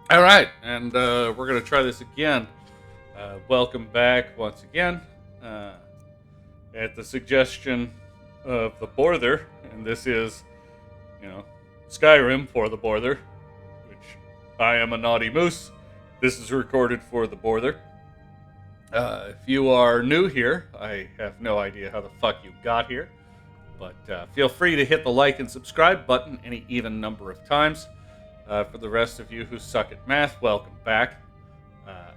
All right, and we're going to try this again. Welcome back once again uh, at the suggestion of the Borther, and this is, you know, Skyrim for the Borther, which I am a naughty moose. This is recorded for the Borther. If you are new here, I have no idea how the fuck you got here, but feel free to hit the like and subscribe button any even number of times. For the rest of you who suck at math, welcome back. Uh,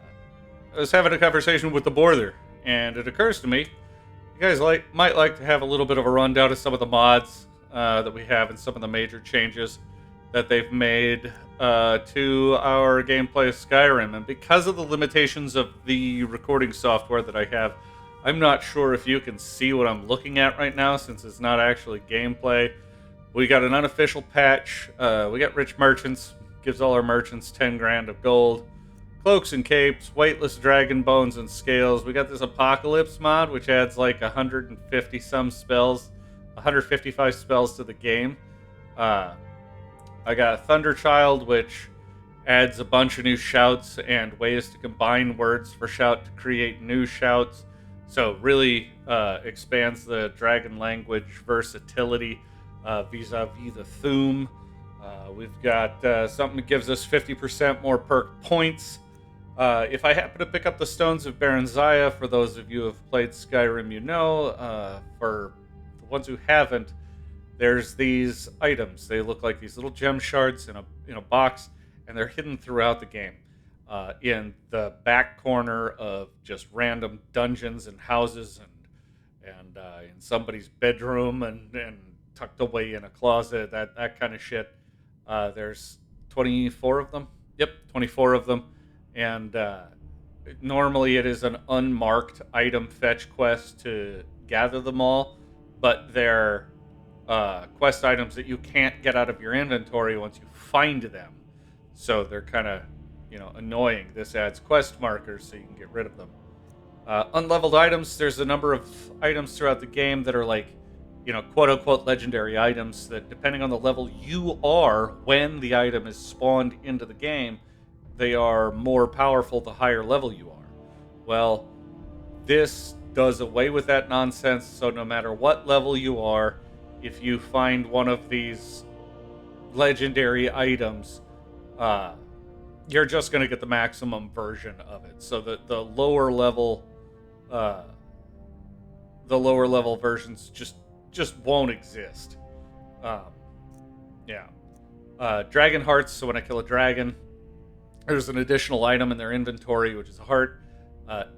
I was having a conversation with the Borther, and it occurs to me, you guys might like to have a little bit of a rundown of some of the mods that we have and some of the major changes that they've made to our gameplay of Skyrim. And because of the limitations of the recording software that I have, I'm not sure if you can see what I'm looking at right now since it's not actually gameplay. We got an unofficial patch. We got rich merchants. Gives all our merchants 10 grand of gold. Cloaks and capes, weightless dragon bones and scales. We got this apocalypse mod, which adds like 150 some spells, 155 spells to the game. I got Thunderchild, which adds a bunch of new shouts and ways to combine words for shout to create new shouts. So really expands the dragon language versatility vis-a-vis the Thum. We've got something that gives us 50% more perk points. If I happen to pick up the Stones of Baranziah, for those of you who have played Skyrim, you know. For the ones who haven't, there's these items. They look like these little gem shards in a box, and they're hidden throughout the game. In the back corner of just random dungeons and houses, and in somebody's bedroom, and tucked away in a closet, that kind of shit. There's 24 of them. Yep, 24 of them. And normally it is an unmarked item fetch quest to gather them all, but they're quest items that you can't get out of your inventory once you find them. So they're kind of, annoying. This adds quest markers so you can get rid of them. Unleveled items, there's a number of items throughout the game that are like, quote unquote legendary items that, depending on the level you are when the item is spawned into the game, they are more powerful the higher level you are. Well, this does away with that nonsense, so no matter what level you are, if you find one of these legendary items, you're just going to get the maximum version of it. So the lower level, versions just won't exist. Um, yeah. Dragon hearts. So when I kill a dragon, there's an additional item in their inventory, which is a heart.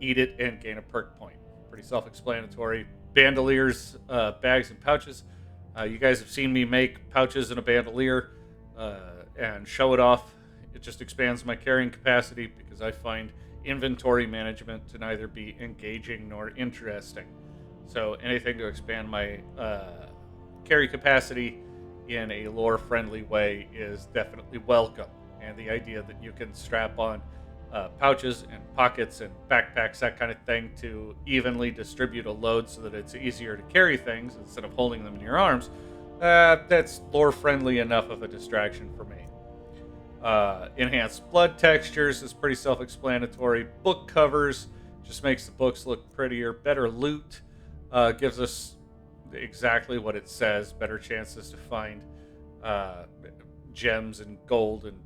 Eat it and gain a perk point. Pretty self-explanatory. Bandoliers, bags, and pouches. You guys have seen me make pouches in a bandolier and show it off. It just expands my carrying capacity because I find inventory management to neither be engaging nor interesting. So anything to expand my carry capacity in a lore-friendly way is definitely welcome. And the idea that you can strap on pouches and pockets and backpacks, that kind of thing, to evenly distribute a load so that it's easier to carry things instead of holding them in your arms, that's lore-friendly enough of a distraction for me. Enhanced blood textures is pretty self-explanatory. Book covers just makes the books look prettier. Better loot gives us exactly what it says. Better chances to find gems and gold, and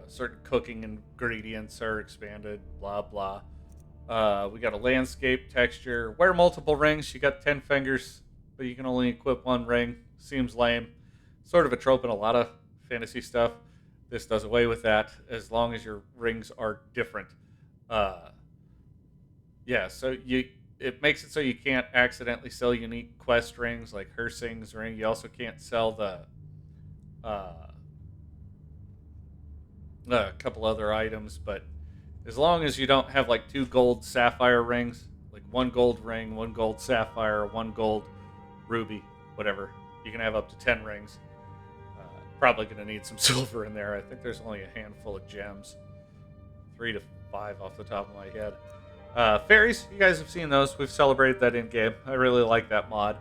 certain cooking ingredients are expanded. Blah blah. We got a landscape texture. Wear multiple rings. You got 10 fingers, but you can only equip one ring. Seems lame. Sort of a trope in a lot of fantasy stuff. This does away with that as long as your rings are different. Yeah, so it makes it so you can't accidentally sell unique quest rings like Hersing's ring. You also can't sell the a couple other items, but as long as you don't have like two gold sapphire rings, like one gold ring, one gold sapphire, one gold ruby, whatever, you can have up to 10 rings. Probably going to need some silver in there. I think there's only a handful of gems, 3 to 5 off the top of my head. Fairies, you guys have seen those. We've celebrated that in game. I really like that mod.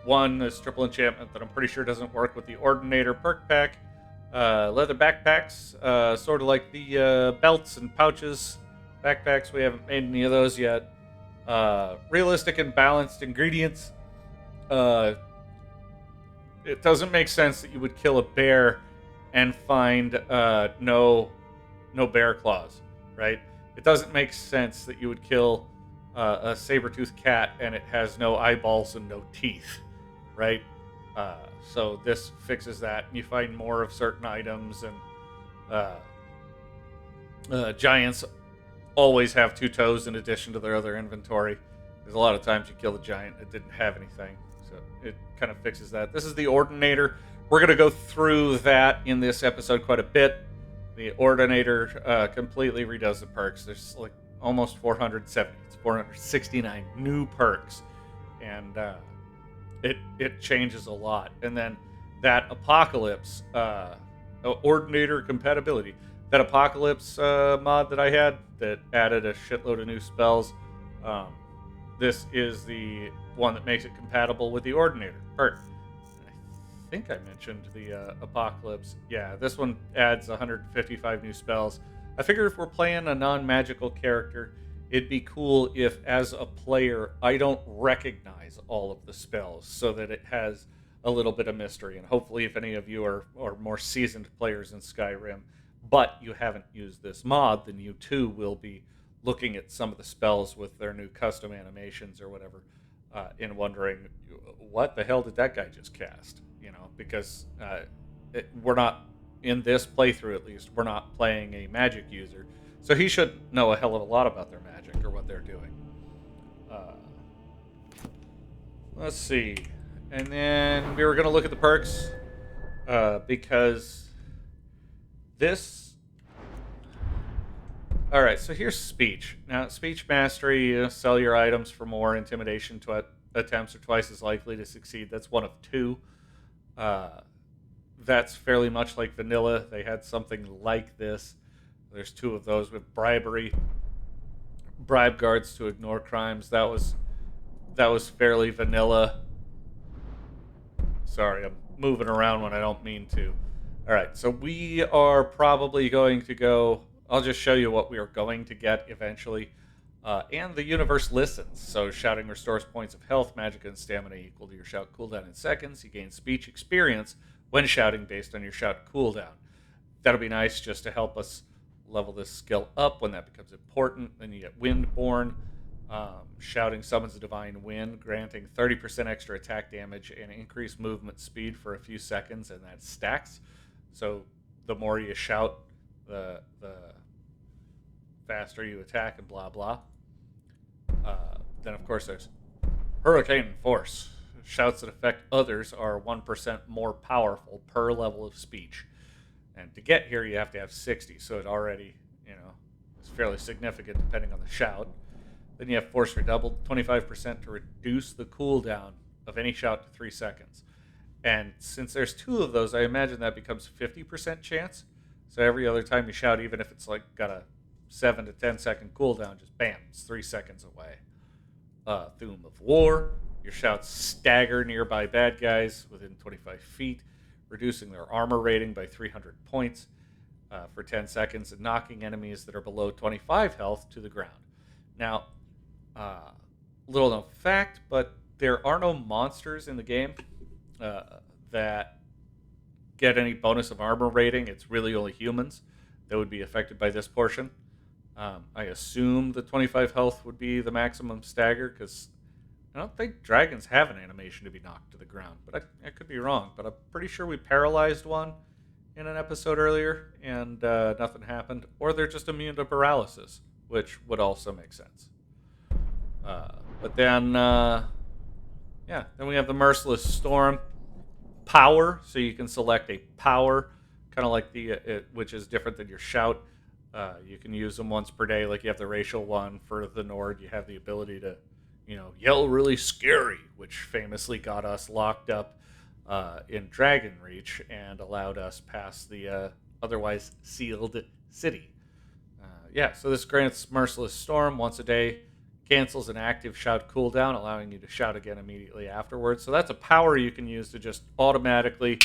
One is triple enchantment that I'm pretty sure doesn't work with the Ordinator perk pack. Leather backpacks, sort of like the belts and pouches backpacks. We haven't made any of those yet. Realistic and balanced ingredients. Uh, it doesn't make sense that you would kill a bear and find no bear claws, right? It doesn't make sense that you would kill a saber-toothed cat and it has no eyeballs and no teeth, right? So this fixes that. You find more of certain items, and uh, giants always have two toes in addition to their other inventory. There's a lot of times you kill a giant that didn't have anything, so it kind of fixes that. This is the Ordinator. We're going to go through that in this episode quite a bit. The Ordinator completely redoes the perks. There's like almost 470. It's 469 new perks, and it changes a lot. And then that Apocalypse Ordinator compatibility. That Apocalypse mod that I had that added a shitload of new spells. This is the one that makes it compatible with the Ordinator perk. I think I mentioned the Apocalypse. Yeah, this one adds 155 new spells. I figure if we're playing a non-magical character, it'd be cool if, as a player, I don't recognize all of the spells so that it has a little bit of mystery. And hopefully, if any of you are more seasoned players in Skyrim, but you haven't used this mod, then you too will be looking at some of the spells with their new custom animations or whatever, and wondering, what the hell did that guy just cast? You know, because we're not, in this playthrough at least, we're not playing a magic user, so he should know a hell of a lot about their magic or what they're doing. Let's see. And then we were going to look at the perks, because this... Alright, so here's speech. Now, speech mastery, you sell your items for more. Intimidation attempts are twice as likely to succeed. That's one of two. That's fairly much like vanilla. They had something like this. There's two of those with bribery. Bribe guards to ignore crimes. That was fairly vanilla. Sorry, I'm moving around when I don't mean to. Alright, so we are probably going to go... I'll just show you what we are going to get eventually. And the universe listens. So shouting restores points of health, magic, and stamina equal to your shout cooldown in seconds. You gain speech experience when shouting based on your shout cooldown. That'll be nice just to help us level this skill up when that becomes important. Then you get Windborn. Shouting summons a divine wind, granting 30% extra attack damage and increased movement speed for a few seconds, and that stacks. So the more you shout, the faster you attack, and blah blah. Then of course there's Hurricane Force. Shouts that affect others are 1% more powerful per level of speech. And to get here you have to have 60, so it already, is fairly significant depending on the shout. Then you have Force Redoubled, 25% to reduce the cooldown of any shout to 3 seconds. And since there's two of those, I imagine that becomes 50% chance. So every other time you shout, even if it's like got a 7 to 10 second cooldown, just bam, it's 3 seconds away. Thume of War. Your shouts stagger nearby bad guys within 25 feet, reducing their armor rating by 300 points for 10 seconds, and knocking enemies that are below 25 health to the ground. Now, little known fact, but there are no monsters in the game that get any bonus of armor rating. It's really only humans that would be affected by this portion. I assume the 25 health would be the maximum stagger, because I don't think dragons have an animation to be knocked to the ground, but I could be wrong. But I'm pretty sure we paralyzed one in an episode earlier, and nothing happened. Or they're just immune to paralysis, which would also make sense. But then, then we have the Merciless Storm. Power, so you can select a power, kind of like which is different than your shout. You can use them once per day, like you have the racial one for the Nord. You have the ability to, yell really scary, which famously got us locked up in Dragonreach and allowed us past the otherwise sealed city. So this grants Merciless Storm once a day, cancels an active shout cooldown, allowing you to shout again immediately afterwards. So that's a power you can use to just automatically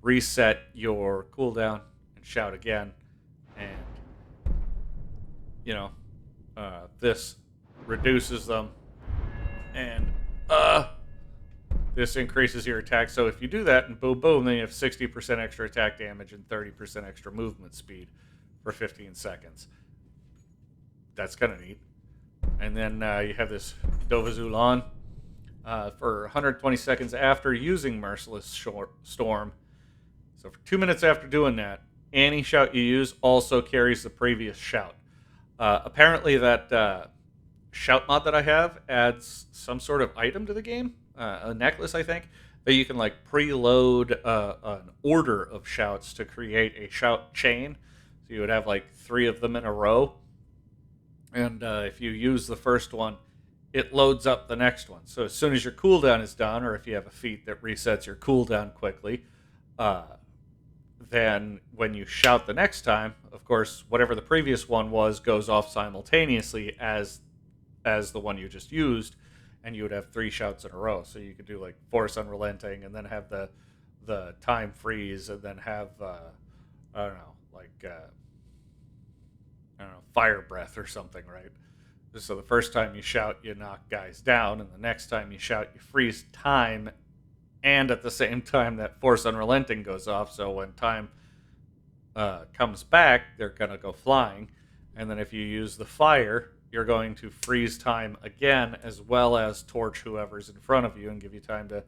reset your cooldown and shout again, and this reduces them, and this increases your attack. So if you do that and boom boom, then you have 60% extra attack damage and 30% extra movement speed for 15 seconds. That's kind of neat. And then you have this Dovazulan for 120 seconds after using Merciless Storm. So for 2 minutes after doing that, any shout you use also carries the previous shout. Apparently that shout mod that I have adds some sort of item to the game, a necklace, I think, that you can like preload an order of shouts to create a shout chain. So you would have like 3 of them in a row. And if you use the first one, it loads up the next one. So as soon as your cooldown is done, or if you have a feat that resets your cooldown quickly, then when you shout the next time, of course, whatever the previous one was goes off simultaneously as the one you just used, and you would have 3 shouts in a row. So you could do like Force Unrelenting, and then have the time freeze, and then have fire breath or something, right? So the first time you shout, you knock guys down, and the next time you shout, you freeze time, and at the same time that Force Unrelenting goes off, so when time comes back, they're going to go flying. And then if you use the fire, you're going to freeze time again, as well as torch whoever's in front of you and give you time to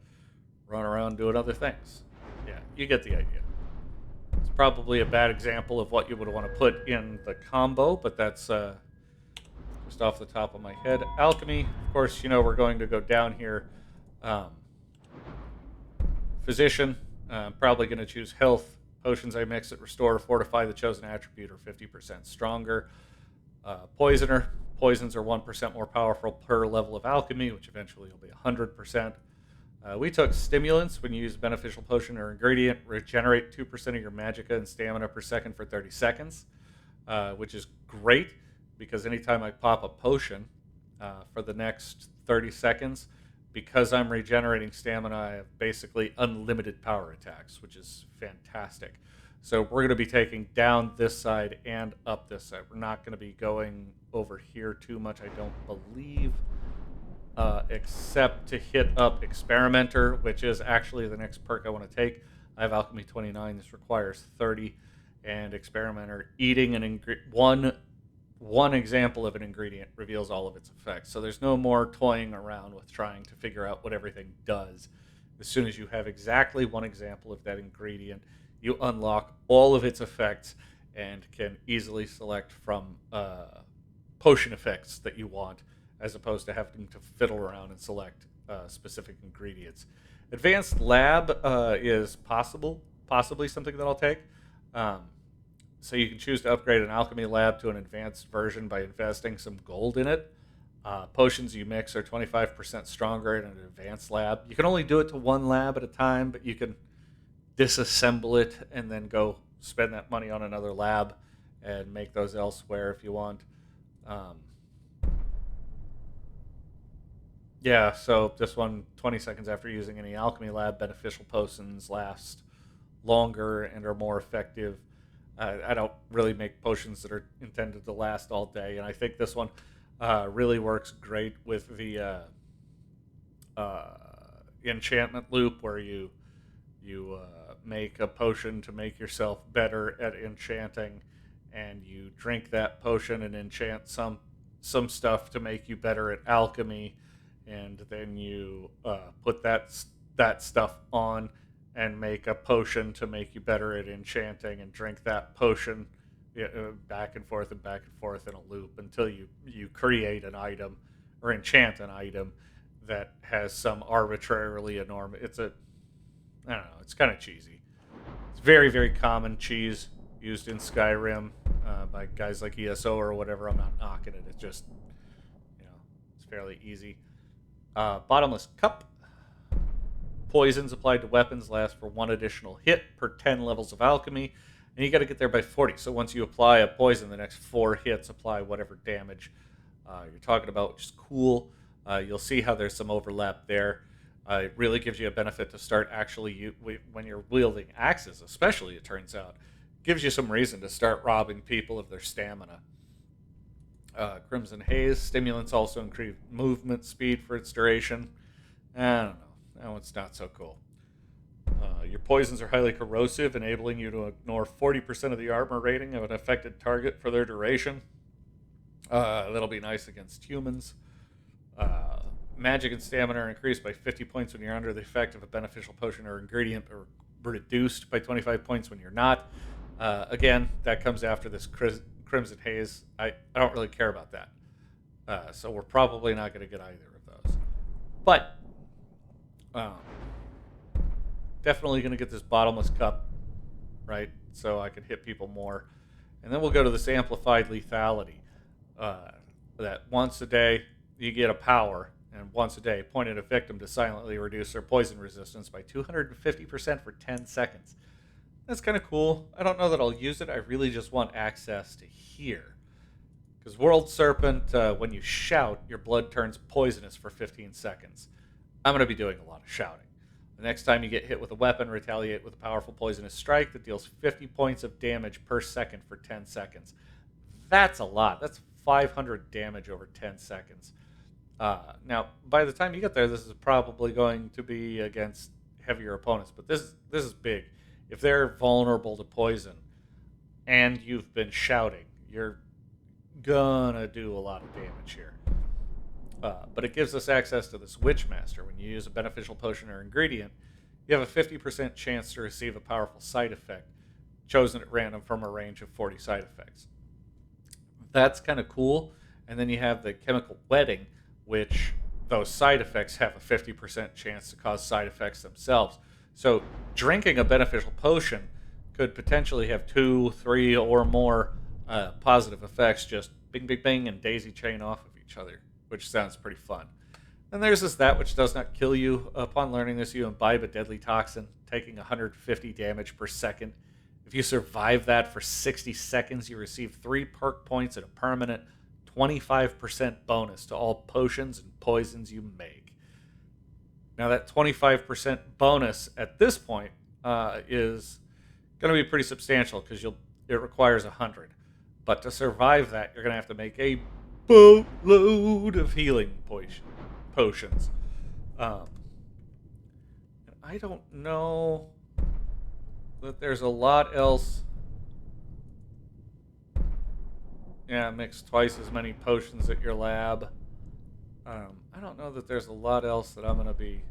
run around doing other things. Yeah, you get the idea. It's probably a bad example of what you would want to put in the combo, but that's just off the top of my head. Alchemy, of course, we're going to go down here. Physician, probably going to choose health. Potions I mix that restore or fortify the chosen attribute are 50% stronger. Poisoner, poisons are 1% more powerful per level of alchemy, which eventually will be 100%. We took stimulants. When you use a beneficial potion or ingredient, regenerate 2% of your magicka and stamina per second for 30 seconds, which is great because anytime I pop a potion for the next 30 seconds, because I'm regenerating stamina, I have basically unlimited power attacks, which is fantastic. So we're going to be taking down this side and up this side. We're not going to be going over here too much, I don't believe. Except to hit up Experimenter, which is actually the next perk I want to take. I have Alchemy 29. This requires 30. And Experimenter, eating one example of an ingredient reveals all of its effects. So there's no more toying around with trying to figure out what everything does. As soon as you have exactly one example of that ingredient, you unlock all of its effects and can easily select from potion effects that you want, as opposed to having to fiddle around and select specific ingredients. Advanced Lab is possibly something that I'll take. So you can choose to upgrade an alchemy lab to an advanced version by investing some gold in it. Potions you mix are 25% stronger in an advanced lab. You can only do it to one lab at a time, but you can disassemble it and then go spend that money on another lab and make those elsewhere if you want. Yeah, so this one, 20 seconds after using any alchemy lab, beneficial potions last longer and are more effective. I don't really make potions that are intended to last all day, and I think this one really works great with the enchantment loop, where you make a potion to make yourself better at enchanting, and you drink that potion and enchant some stuff to make you better at alchemy, and then you put that stuff on and make a potion to make you better at enchanting, and drink that potion back and forth in a loop until you create an item or enchant an item that has some arbitrarily enormous. I don't know, it's kind of cheesy. It's very, very common cheese used in Skyrim by guys like ESO or whatever. I'm not knocking it. It's just, it's fairly easy. Bottomless Cup. Poisons applied to weapons last for 1 additional hit per 10 levels of alchemy, and you got to get there by 40. So once you apply a poison, the next 4 hits apply whatever damage you're talking about, which is cool. You'll see how there's some overlap there. It really gives you a benefit to start actually, when you're wielding axes, especially, it turns out. Gives you some reason to start robbing people of their stamina. Crimson Haze. Stimulants also increase movement speed for its duration. I don't know. That one's not so cool. Your poisons are highly corrosive, enabling you to ignore 40% of the armor rating of an affected target for their duration. That'll be nice against humans. Magic and stamina are increased by 50 points when you're under the effect of a beneficial potion or ingredient, or reduced by 25 points when you're not. Again, that comes after this Crimson Haze. I don't really care about that. So we're probably not going to get either of those. But definitely going to get this Bottomless Cup, right? So I can hit people more. And then we'll go to this Amplified Lethality. That once a day you get a power, and once a day point at a victim to silently reduce their poison resistance by 250% for 10 seconds. That's kind of cool. I don't know that I'll use it. I really just want access to hear. Because World Serpent, when you shout, your blood turns poisonous for 15 seconds. I'm going to be doing a lot of shouting. The next time you get hit with a weapon, retaliate with a powerful poisonous strike that deals 50 points of damage per second for 10 seconds. That's a lot. That's 500 damage over 10 seconds. Now, by the time you get there, this is probably going to be against heavier opponents. But this is big. If they're vulnerable to poison and you've been shouting, you're gonna do a lot of damage here. But it gives us access to this Witchmaster. When you use a beneficial potion or ingredient, you have a 50% chance to receive a powerful side effect chosen at random from a range of 40 side effects. That's kind of cool. And then you have the Chemical Wedding, which those side effects have a 50% chance to cause side effects themselves. So drinking a beneficial potion could potentially have 2, 3, or more positive effects, just bing, bing, bing, and daisy chain off of each other, which sounds pretty fun. Then there's this That Which Does Not Kill You. Upon learning this, you imbibe a deadly toxin, taking 150 damage per second. If you survive that for 60 seconds, you receive 3 perk points and a permanent 25% bonus to all potions and poisons you make. Now that 25% bonus at this point is going to be pretty substantial, because it requires 100. But to survive that, you're going to have to make a boatload of healing potions. And I don't know that there's a lot else. Yeah, mix twice as many potions at your lab. I don't know that there's a lot else that I'm going to be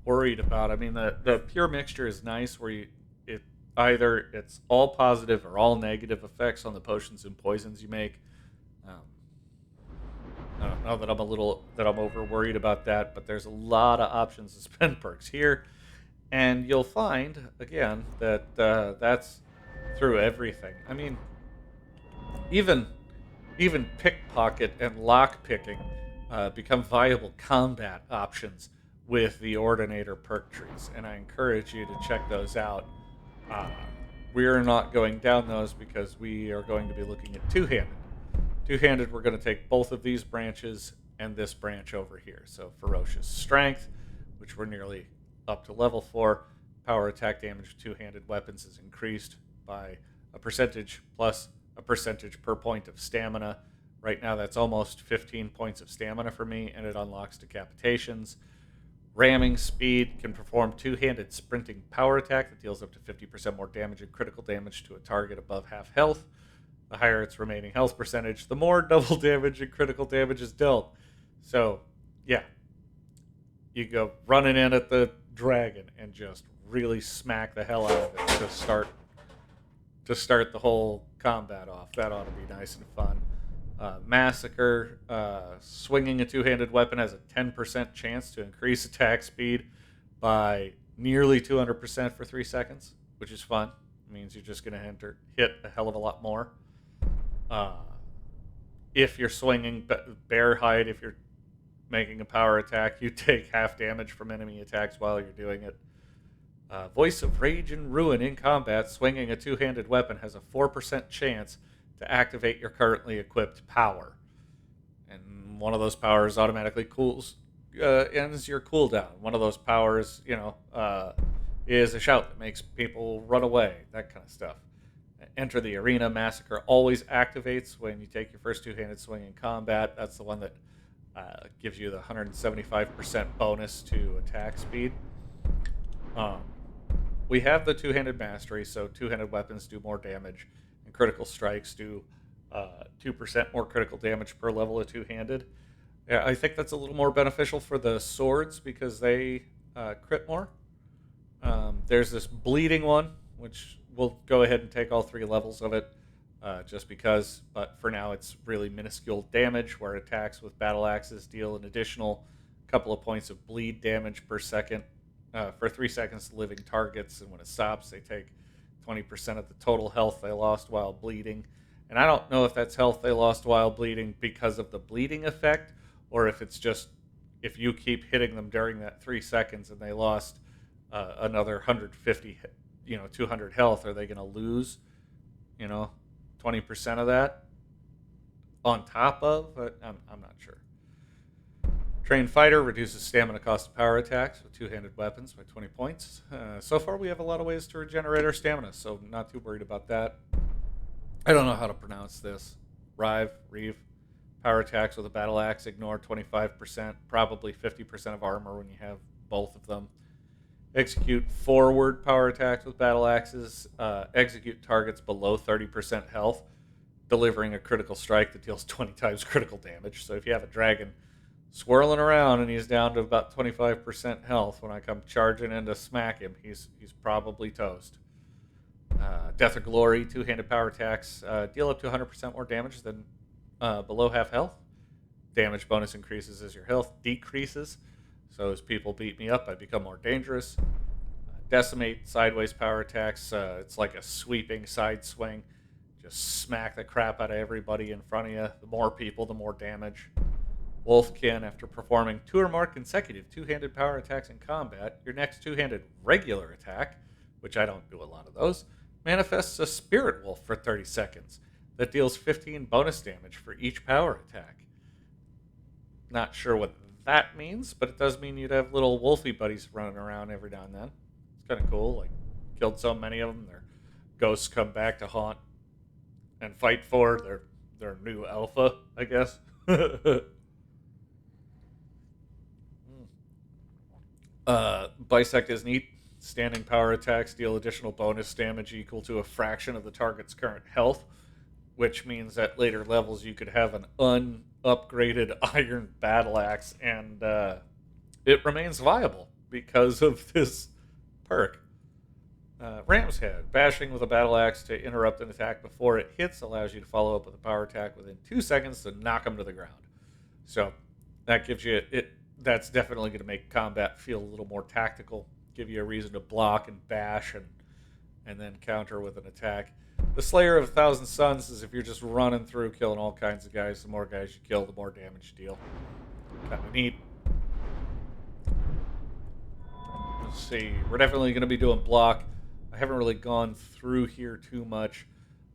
worried about. I mean, the pure mixture is nice, where it's all positive or all negative effects on the potions and poisons you make. I don't know that I'm over worried about that, but there's a lot of options to spend perks here, and you'll find again that that's through everything. I mean, even pickpocket and lock picking become viable combat options with the Ordinator perk trees, and I encourage you to check those out. We're not going down those because we are going to be looking at two-handed. Two-handed, we're going to take both of these branches and this branch over here. So Ferocious Strength, which we're nearly up to level 4. Power attack damage of two-handed weapons is increased by a percentage plus a percentage per point of stamina. Right now that's almost 15 points of stamina for me, and it unlocks decapitations. Ramming Speed can perform two-handed sprinting power attack that deals up to 50% more damage and critical damage to a target above half health. The higher its remaining health percentage, the more double damage and critical damage is dealt. So, yeah. You go running in at the dragon and just really smack the hell out of it to start the whole combat off. That ought to be nice and fun. Massacre, swinging a two-handed weapon has a 10% chance to increase attack speed by nearly 200% for 3 seconds, which is fun. It means you're just going to hit a hell of a lot more. If you're swinging Bear Hide, if you're making a power attack, you take half damage from enemy attacks while you're doing it. Voice of Rage and Ruin in combat, swinging a two-handed weapon has a 4% chance to activate your currently equipped power. And one of those powers automatically ends your cooldown. One of those powers, is a shout that makes people run away, that kind of stuff. Enter the arena. Massacre always activates when you take your first two-handed swing in combat. That's the one that gives you the 175% bonus to attack speed. Um, we have the two-handed mastery, so two-handed weapons do more damage, and critical strikes do 2% more critical damage per level of two-handed. Yeah, I think that's a little more beneficial for the swords because they crit more. There's this bleeding one, which we'll go ahead and take all 3 levels of it, just because. But for now, it's really minuscule damage, where attacks with battle axes deal an additional couple of points of bleed damage per second for 3 seconds to living targets, and when it stops, they take 20% of the total health they lost while bleeding. And I don't know if that's health they lost while bleeding because of the bleeding effect, or if it's just if you keep hitting them during that 3 seconds and they lost another 150, 200 health, are they going to lose, 20% of that on top of? I'm not sure. Trained Fighter reduces stamina cost of power attacks with two-handed weapons by 20 points. So far, we have a lot of ways to regenerate our stamina, so not too worried about that. I don't know how to pronounce this. Reeve. Power attacks with a battle axe ignore 25%, probably 50% of armor when you have both of them. Execute forward power attacks with battle axes. Execute targets below 30% health, delivering a critical strike that deals 20 times critical damage. So if you have a dragon swirling around and he's down to about 25% health, when I come charging in to smack him, he's probably toast. Death or Glory, two-handed power attacks deal up to 100% more damage than below half health. Damage bonus increases as your health decreases. So as people beat me up, I become more dangerous. Decimate, sideways power attacks. It's like a sweeping side swing. Just smack the crap out of everybody in front of you. The more people, the more damage. Wolfkin, after performing 2 or more consecutive two-handed power attacks in combat, your next two-handed regular attack, which I don't do a lot of those, manifests a spirit wolf for 30 seconds that deals 15 bonus damage for each power attack. Not sure what that means, but it does mean you'd have little wolfy buddies running around every now and then. It's kind of cool. Like, killed so many of them, their ghosts come back to haunt and fight for their new alpha, I guess. Bisect is neat. Standing power attacks deal additional bonus damage equal to a fraction of the target's current health, which means at later levels you could have an unupgraded iron battle axe, and it remains viable because of this perk. Ram's Head. Bashing with a battle axe to interrupt an attack before it hits allows you to follow up with a power attack within 2 seconds to knock them to the ground. So that gives you it. That's definitely going to make combat feel a little more tactical, give you a reason to block and bash and then counter with an attack. The Slayer of 1,000 Suns is if you're just running through killing all kinds of guys. The more guys you kill, the more damage you deal. Kind of neat. Let's see. We're definitely going to be doing block. I haven't really gone through here too much,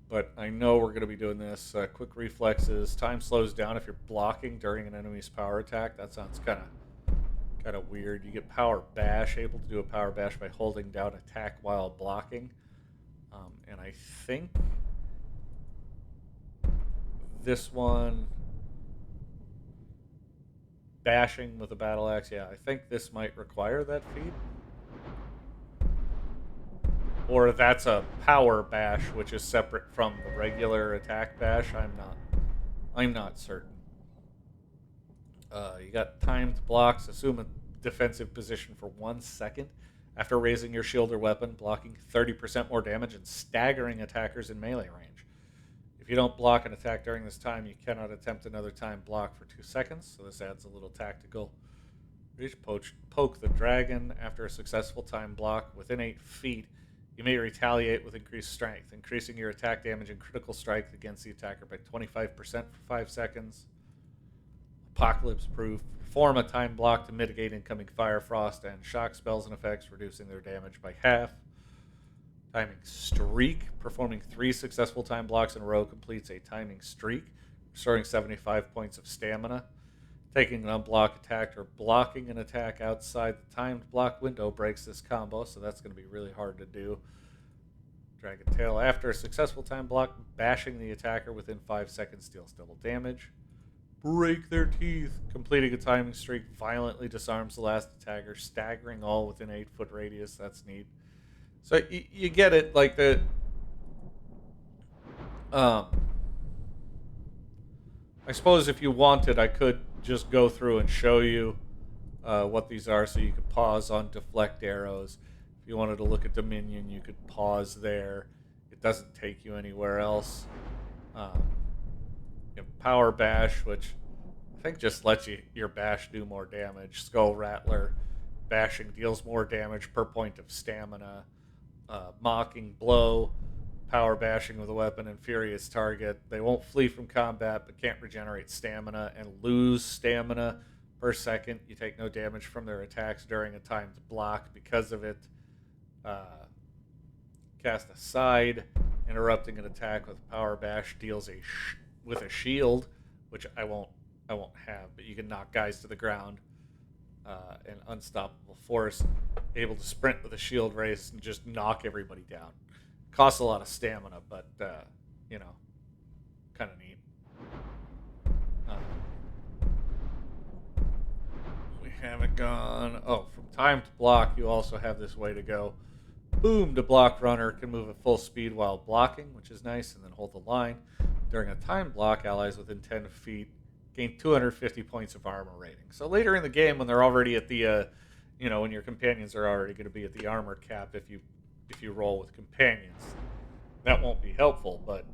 but I know we're going to be doing this. Quick reflexes. Time slows down if you're blocking during an enemy's power attack. That sounds kind of weird. You get power bash, able to do a power bash by holding down attack while blocking. And I think this one, bashing with a battle axe, yeah, I think this might require that feat. Or that's a power bash, which is separate from the regular attack bash. I'm not certain. You got timed blocks. Assume a defensive position for 1 second after raising your shield or weapon, blocking 30% more damage and staggering attackers in melee range. If you don't block an attack during this time, you cannot attempt another time block for 2 seconds, so this adds a little tactical. Reach, poke the dragon after a successful time block within 8 feet. You may retaliate with increased strength, increasing your attack damage and critical strike against the attacker by 25% for 5 seconds. Apocalypse proof. Perform a time block to mitigate incoming fire, frost, and shock spells and effects, reducing their damage by half. Timing streak. Performing 3 successful time blocks in a row completes a timing streak, restoring 75 points of stamina. Taking an unblocked attack or blocking an attack outside the timed block window breaks this combo, so that's going to be really hard to do. Dragon Tail. After a successful time block, bashing the attacker within 5 seconds deals double damage. Break their teeth. Completing a timing streak violently disarms the last attacker, staggering all within 8-foot radius. That's neat. So you get it, like the um, I suppose if you wanted, I could just go through and show you what these are, so you could pause on deflect arrows. If you wanted to look at Dominion, you could pause there. It doesn't take you anywhere else. You have Power Bash, which I think just lets your bash do more damage. Skull Rattler, bashing deals more damage per point of stamina. Mocking Blow, power bashing with a weapon and furious target. They won't flee from combat but can't regenerate stamina and lose stamina per second. You take no damage from their attacks during a timed block because of it. Cast Aside, interrupting an attack with power bash deals with a shield, which I won't have, but you can knock guys to the ground. An unstoppable force, able to sprint with a shield race and just knock everybody down. Costs a lot of stamina, but kind of neat. We haven't gone. Oh, from time to block, you also have this way to go. Boom to block runner can move at full speed while blocking, which is nice, and then hold the line. During a time block, allies within 10 feet gain 250 points of armor rating. So later in the game, when they're already at the, when your companions are already going to be at the armor cap, if you roll with companions, that won't be helpful. But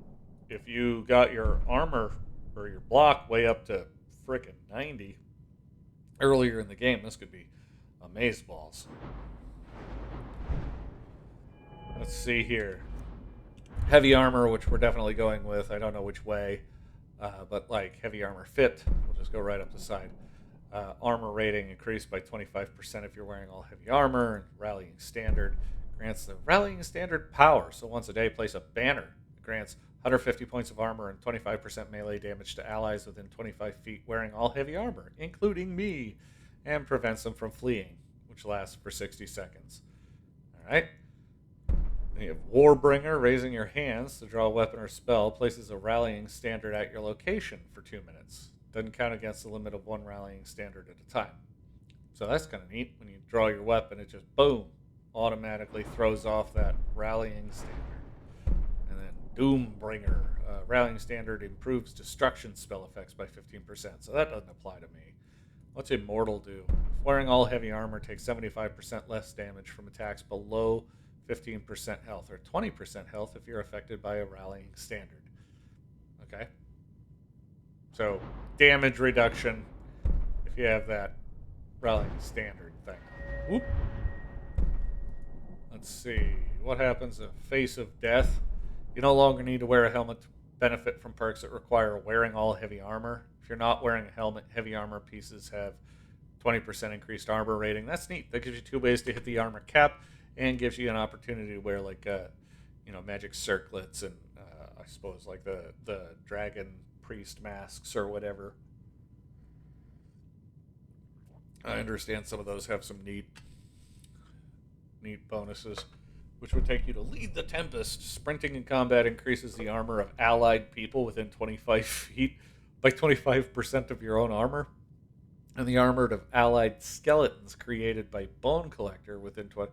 if you got your armor or your block way up to frickin' 90 earlier in the game, this could be amazeballs. Let's see here. Heavy armor, which we're definitely going with. I don't know which way. But like heavy armor fit, we'll just go right up the side. Armor rating increased by 25% if you're wearing all heavy armor. And rallying standard grants the rallying standard power. So once a day, place a banner. It grants 150 points of armor and 25% melee damage to allies within 25 feet wearing all heavy armor, including me, and prevents them from fleeing, which lasts for 60 seconds. All right. Then you have Warbringer, raising your hands to draw a weapon or spell, places a rallying standard at your location for 2 minutes. Doesn't count against the limit of one rallying standard at a time. So that's kind of neat. When you draw your weapon, it just, boom, automatically throws off that rallying standard. And then Doombringer, rallying standard improves destruction spell effects by 15%. So that doesn't apply to me. What's Immortal do? Wearing all heavy armor takes 75% less damage from attacks below 15% health, or 20% health if you're affected by a rallying standard. Okay? So, damage reduction if you have that rallying standard thing. Whoop. Let's see. What happens in Face of Death? You no longer need to wear a helmet to benefit from perks that require wearing all heavy armor. If you're not wearing a helmet, heavy armor pieces have 20% increased armor rating. That's neat. That gives you 2 ways to hit the armor cap, and gives you an opportunity to wear magic circlets and I suppose like the dragon priest masks or whatever. I understand some of those have some neat bonuses, which would take you to Lead the Tempest. Sprinting in combat increases the armor of allied people within 25 feet by 25% of your own armor, and the armor of allied skeletons created by Bone Collector within 20.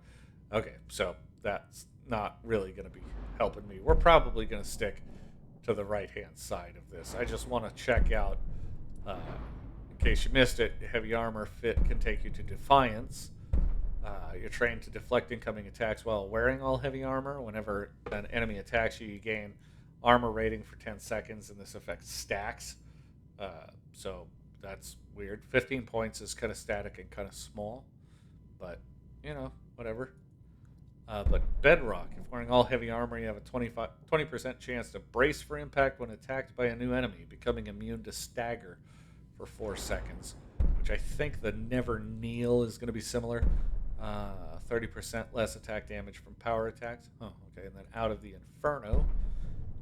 Okay, so that's not really going to be helping me. We're probably going to stick to the right-hand side of this. I just want to check out, in case you missed it, heavy armor fit can take you to Defiance. You're trained to deflect incoming attacks while wearing all heavy armor. Whenever an enemy attacks you, you gain armor rating for 10 seconds, and this effect stacks. So that's weird. 15 points is kind of static and kind of small, but, whatever. But Bedrock, if wearing all heavy armor, you have a 20% chance to brace for impact when attacked by a new enemy, becoming immune to stagger for 4 seconds, which I think the Never Kneel is going to be similar. 30% less attack damage from power attacks. Oh, okay. And then Out of the Inferno,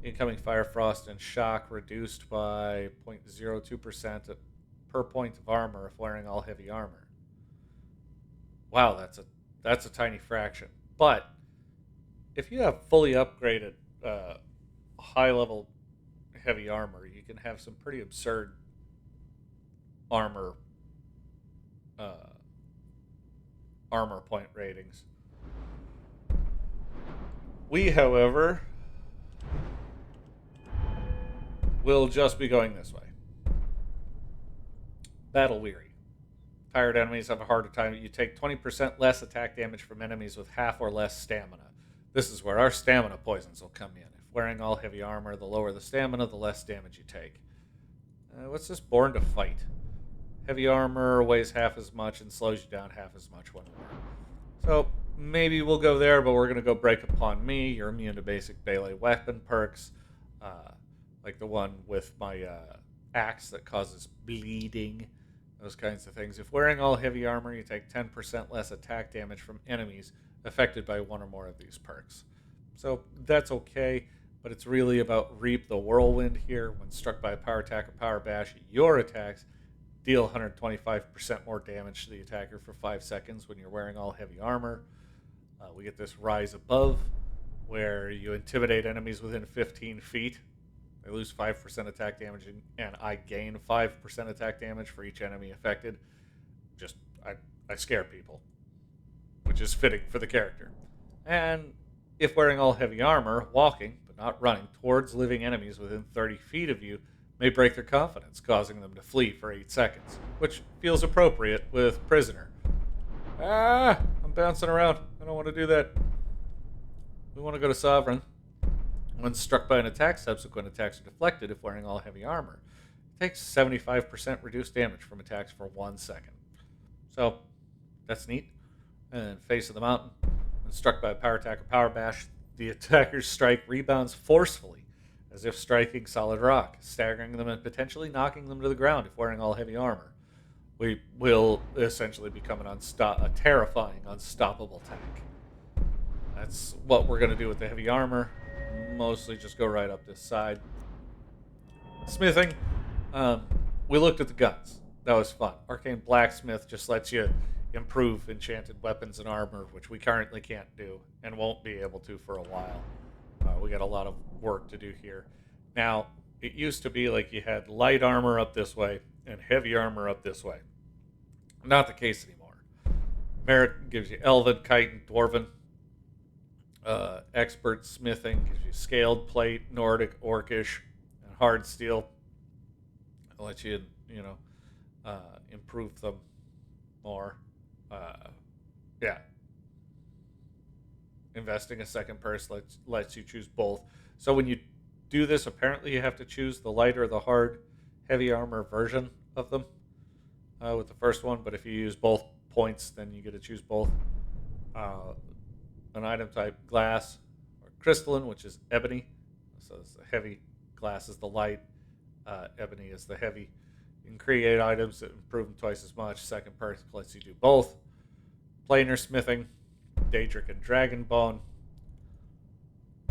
incoming Fire, Frost, and Shock reduced by 0.02% per point of armor if wearing all heavy armor. Wow, that's a tiny fraction. But if you have fully upgraded high level heavy armor, you can have some pretty absurd armor uh, armor point ratings. We, however, will just be going this way. Battle weary. Tired enemies have a harder time. You take 20% less attack damage from enemies with half or less stamina. This is where our stamina poisons will come in. If wearing all heavy armor, the lower the stamina, the less damage you take. What's this? Born to fight. Heavy armor weighs half as much and slows you down half as much when worn. So maybe we'll go there, but we're going to go break upon me. You're immune to basic melee weapon perks, like the one with my axe that causes bleeding, those kinds of things. If wearing all heavy armor, you take 10% less attack damage from enemies affected by one or more of these perks. So that's okay, but it's really about Reap the Whirlwind here. When struck by a power attack or power bash, your attacks deal 125% more damage to the attacker for 5 seconds when you're wearing all heavy armor. We get this Rise Above, where you intimidate enemies within 15 feet. They lose 5% attack damage, and I gain 5% attack damage for each enemy affected. I scare people, which is fitting for the character. And if wearing all heavy armor, walking, but not running, towards living enemies within 30 feet of you may break their confidence, causing them to flee for 8 seconds, which feels appropriate with Prisoner. I'm bouncing around. I don't want to do that. We want to go to Sovereign. When struck by an attack, subsequent attacks are deflected if wearing all heavy armor. It takes 75% reduced damage from attacks for 1 second. So, that's neat. And then Face of the Mountain. When struck by a power attack or power bash, the attacker's strike rebounds forcefully, as if striking solid rock, staggering them and potentially knocking them to the ground if wearing all heavy armor. We will essentially become a terrifying, unstoppable tank. That's what we're going to do with the heavy armor. Mostly just go right up this side. Smithing. We looked at the guns. That was fun. Arcane Blacksmith just lets you improve enchanted weapons and armor, which we currently can't do and won't be able to for a while. We got a lot of work to do here. Now, it used to be like you had light armor up this way and heavy armor up this way. Not the case anymore. Merit gives you Elven, Chitin, Dwarven. Expert Smithing gives you Scaled Plate, Nordic, Orcish, and Hard Steel. It lets you, improve them more. Investing a second purse lets you choose both. So when you do this, apparently you have to choose the light or the hard heavy armor version of them with the first one. But if you use both points, then you get to choose both. An item type, glass or crystalline, which is ebony. So it's the heavy. Glass is the light. Ebony is the heavy. You can create items that improve them twice as much. Second perk lets you do both. Planar Smithing, Daedric and Dragonbone.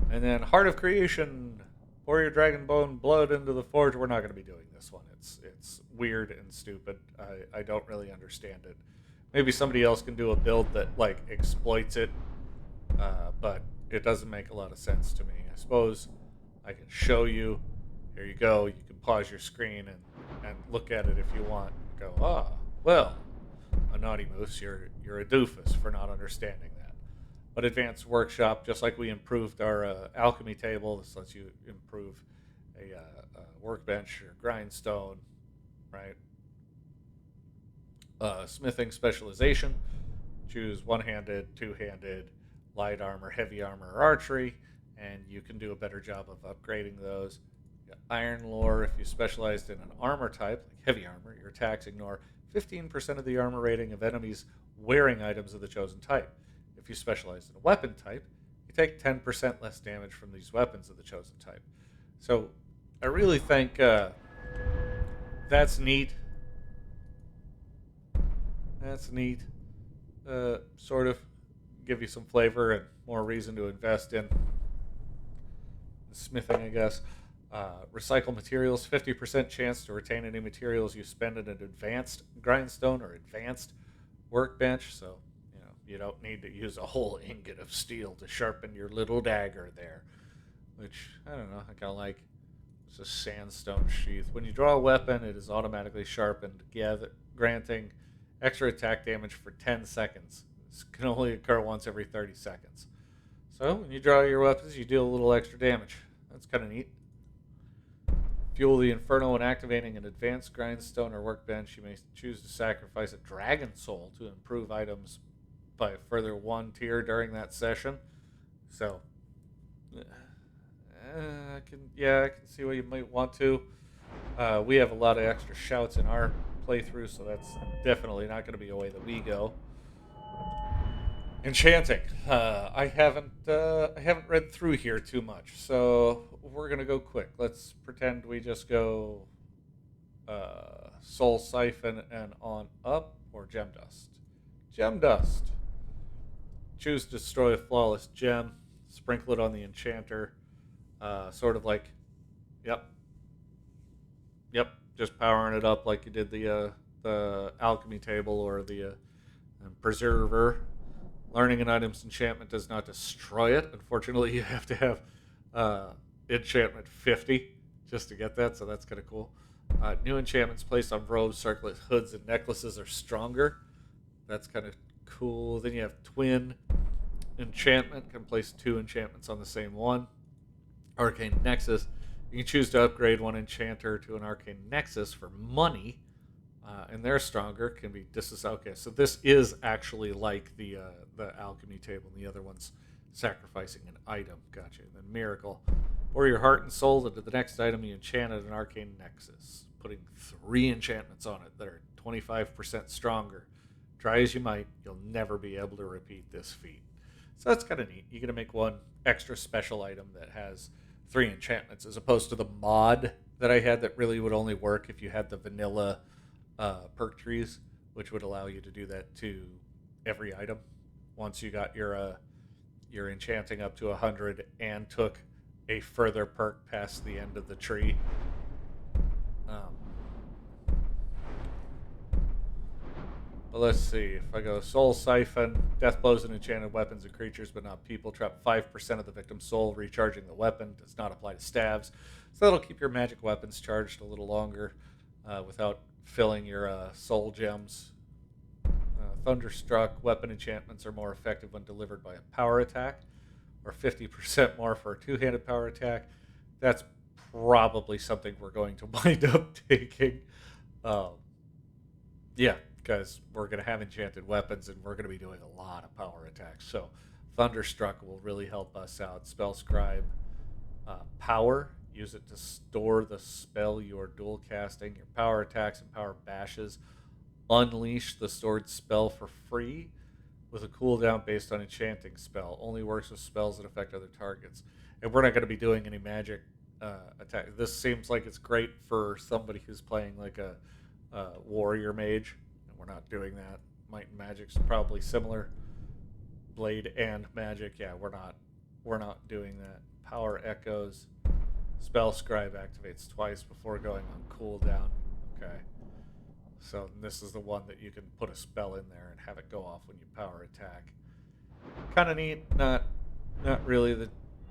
And then Heart of Creation, pour your Dragonbone blood into the forge. We're not going to be doing this one. It's weird and stupid. I don't really understand it. Maybe somebody else can do a build that exploits it, but it doesn't make a lot of sense to me. I suppose I can show you. Here you go. You can pause your screen and look at it if you want. Go, well, a naughty moose, you're a doofus for not understanding that. But Advanced Workshop, just like we improved our alchemy table, this lets you improve a workbench or grindstone, right? Smithing specialization, choose one-handed, two-handed, light armor, heavy armor, or archery, and you can do a better job of upgrading those. Iron Lore, if you specialized in an armor type, like heavy armor, your attacks ignore 15% of the armor rating of enemies wearing items of the chosen type. If you specialize in a weapon type, you take 10% less damage from these weapons of the chosen type. So I really think that's neat. That's neat. Sort of give you some flavor and more reason to invest in smithing, I guess. Recycle materials, 50% chance to retain any materials you spend in an advanced grindstone or advanced workbench. So, you don't need to use a whole ingot of steel to sharpen your little dagger there. Which, I don't know, I kind of like. It's a sandstone sheath. When you draw a weapon, it is automatically sharpened, granting extra attack damage for 10 seconds. This can only occur once every 30 seconds. So, when you draw your weapons, you deal a little extra damage. That's kind of neat. Fuel the Inferno when activating an advanced grindstone or workbench. You may choose to sacrifice a dragon soul to improve items by a further 1 tier during that session. So, I can see what you might want to. We have a lot of extra shouts in our playthrough, so that's definitely not going to be a way that we go. Enchanting. I haven't read through here too much, so we're gonna go quick. Let's pretend we just go Soul Siphon and on up, or Gem Dust. Gem Dust. Choose to destroy a flawless gem. Sprinkle it on the enchanter. Sort of like, yep, just powering it up like you did the alchemy table or the preserver. Learning an item's enchantment does not destroy it. Unfortunately, you have to have enchantment 50 just to get that, so that's kind of cool. New enchantments placed on robes, circlets, hoods, and necklaces are stronger. That's kind of cool. Then you have twin enchantment. Can place 2 enchantments on the same one. Arcane Nexus. You can choose to upgrade one enchanter to an Arcane Nexus for money. And they're stronger, can be okay. So this is actually like the alchemy table, and the other one's sacrificing an item. Gotcha. And then miracle, pour your heart and soul into the next item you enchanted an arcane nexus, putting 3 enchantments on it that are 25% stronger. Try as you might, you'll never be able to repeat this feat. So that's kind of neat. You're gonna make one extra special item that has 3 enchantments, as opposed to the mod that I had that really would only work if you had the vanilla perk trees, which would allow you to do that to every item. Once you got your enchanting up to 100 and took a further perk past the end of the tree. But let's see. If I go Soul Siphon, death blows and enchanted weapons and creatures, but not people. Trap 5% of the victim's soul. Recharging the weapon does not apply to stabs, so that'll keep your magic weapons charged a little longer without filling your soul gems. Thunderstruck, weapon enchantments are more effective when delivered by a power attack, or 50% more for a 2-handed power attack. That's probably something we're going to wind up taking. Yeah, because we're going to have enchanted weapons and we're going to be doing a lot of power attacks. So Thunderstruck will really help us out. Spell Scribe, power. Use it to store the spell you are dual casting. Your power attacks and power bashes unleash the stored spell for free with a cooldown based on enchanting spell. Only works with spells that affect other targets. And we're not going to be doing any magic attack. This seems like it's great for somebody who's playing like a warrior mage. And we're not doing that. Might and Magic's probably similar. Blade and magic. Yeah, we're not doing that. Power echoes. Spell Scribe activates twice before going on cooldown. Okay. So this is the one that you can put a spell in there and have it go off when you power attack. Kind of neat. Not really the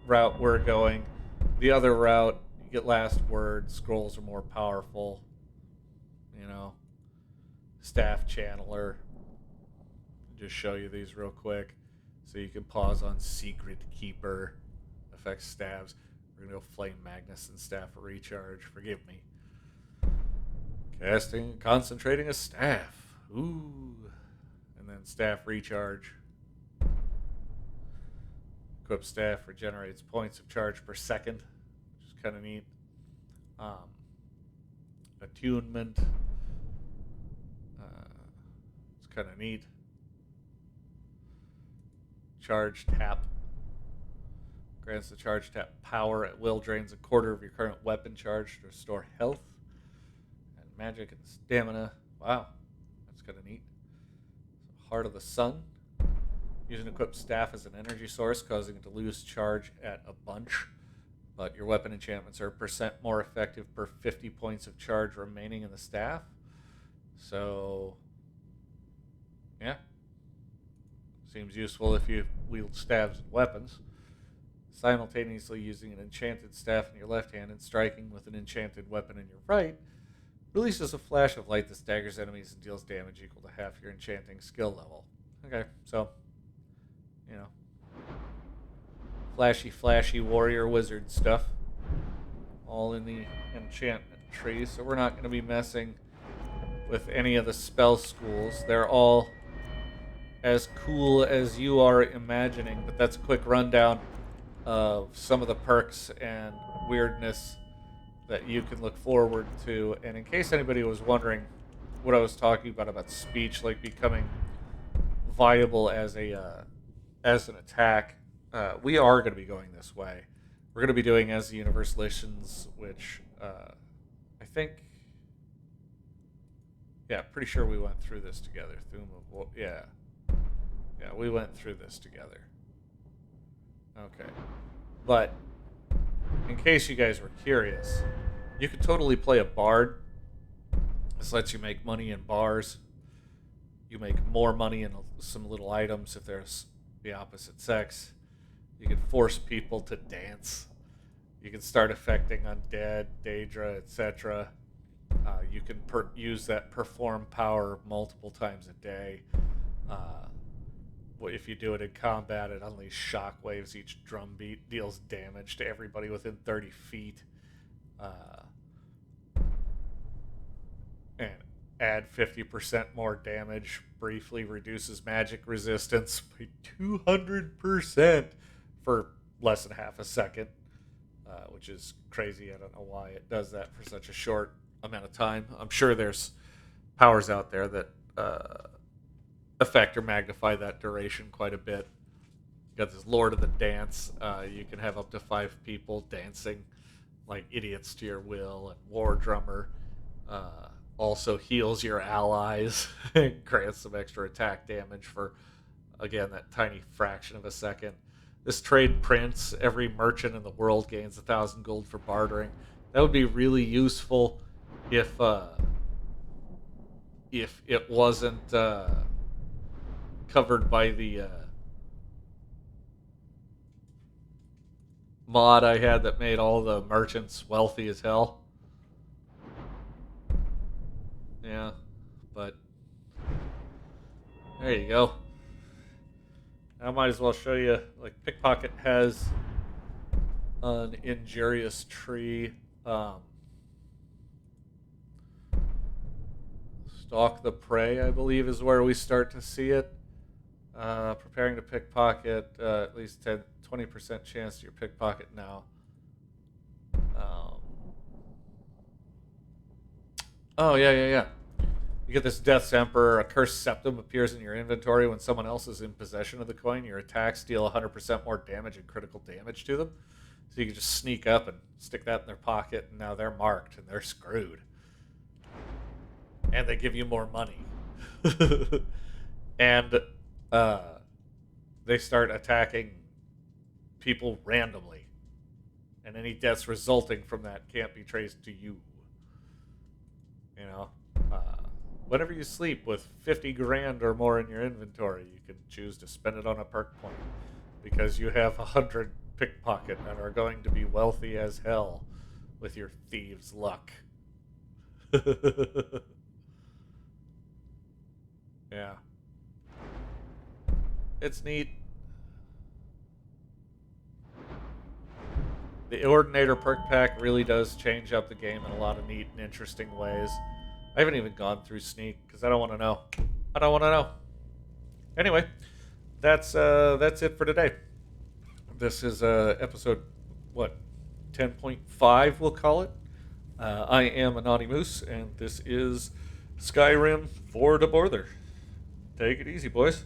route we're going. The other route, you get last word. Scrolls are more powerful. Staff Channeler. Just show you these real quick. So you can pause on Secret Keeper. Affects stabs. We're going to go Flame Magnus and Staff Recharge. Forgive me. Casting, concentrating a staff. Ooh. And then Staff Recharge. Equip Staff regenerates points of charge per second, which is kind of neat. Attunement. It's kind of neat. Charge Tap. Grants the charge tap power at will, drains a quarter of your current weapon charge to restore health and magic and stamina. Wow, that's kind of neat. Heart of the Sun. Use an equipped staff as an energy source, causing it to lose charge at a bunch but your weapon enchantments are a percent more effective per 50 points of charge remaining in the staff. So, yeah. Seems useful if you wield staves and weapons. Simultaneously using an enchanted staff in your left hand and striking with an enchanted weapon in your right releases a flash of light that staggers enemies and deals damage equal to half your enchanting skill level. Okay, so, you know, flashy warrior wizard stuff. All in the enchantment tree, so we're not going to be messing with any of the spell schools. They're all as cool as you are imagining, but that's a quick rundown of some of the perks and weirdness that you can look forward to. And in case anybody was wondering what I was talking about speech like becoming viable as a as an attack, we are going to be going this way. We're going to be doing as the Universalists, which I think, yeah, pretty sure we went through this together. Yeah, we went through this together. Okay, but in case you guys were curious, you could totally play a bard. This lets you make money in bars. You make more money in some little items if there's the opposite sex. You can force people to dance. You can start affecting undead, Daedra, etc. You can use that perform power multiple times a day. If you do it in combat, it unleashes shockwaves. Each drum beat deals damage to everybody within 30 feet. And add 50% more damage. Briefly reduces magic resistance by 200% for less than half a second, which is crazy. I don't know why it does that for such a short amount of time. I'm sure there's powers out there that affect or magnify that duration quite a bit. You got this Lord of the Dance. You can have up to 5 people dancing like idiots to your will, and War Drummer also heals your allies and grants some extra attack damage for, again, that tiny fraction of a second. This trade prince, every merchant in the world gains 1,000 gold for bartering. That would be really useful if it wasn't covered by the mod I had that made all the merchants wealthy as hell. Yeah, but there you go. I might as well show you, like, Pickpocket has an injurious tree. Stalk the Prey, I believe, is where we start to see it. Preparing to pickpocket, at least 20% chance to your pickpocket now. Oh, yeah. You get this Death's Emperor. A cursed septum appears in your inventory when someone else is in possession of the coin. Your attacks deal 100% more damage and critical damage to them. So you can just sneak up and stick that in their pocket, and now they're marked, and they're screwed. And they give you more money. And they start attacking people randomly. And any deaths resulting from that can't be traced to you. You know? Whenever you sleep with 50 grand or more in your inventory, you can choose to spend it on a perk point. Because you have 100 pickpocket and are going to be wealthy as hell with your thieves' luck. Yeah. It's neat. The Ordinator perk pack really does change up the game in a lot of neat and interesting ways. I haven't even gone through Sneak because I don't want to know. Anyway, that's it for today. This is episode, 10.5 we'll call it. I am Anonymous, and this is Skyrim for the Borther. Take it easy, boys.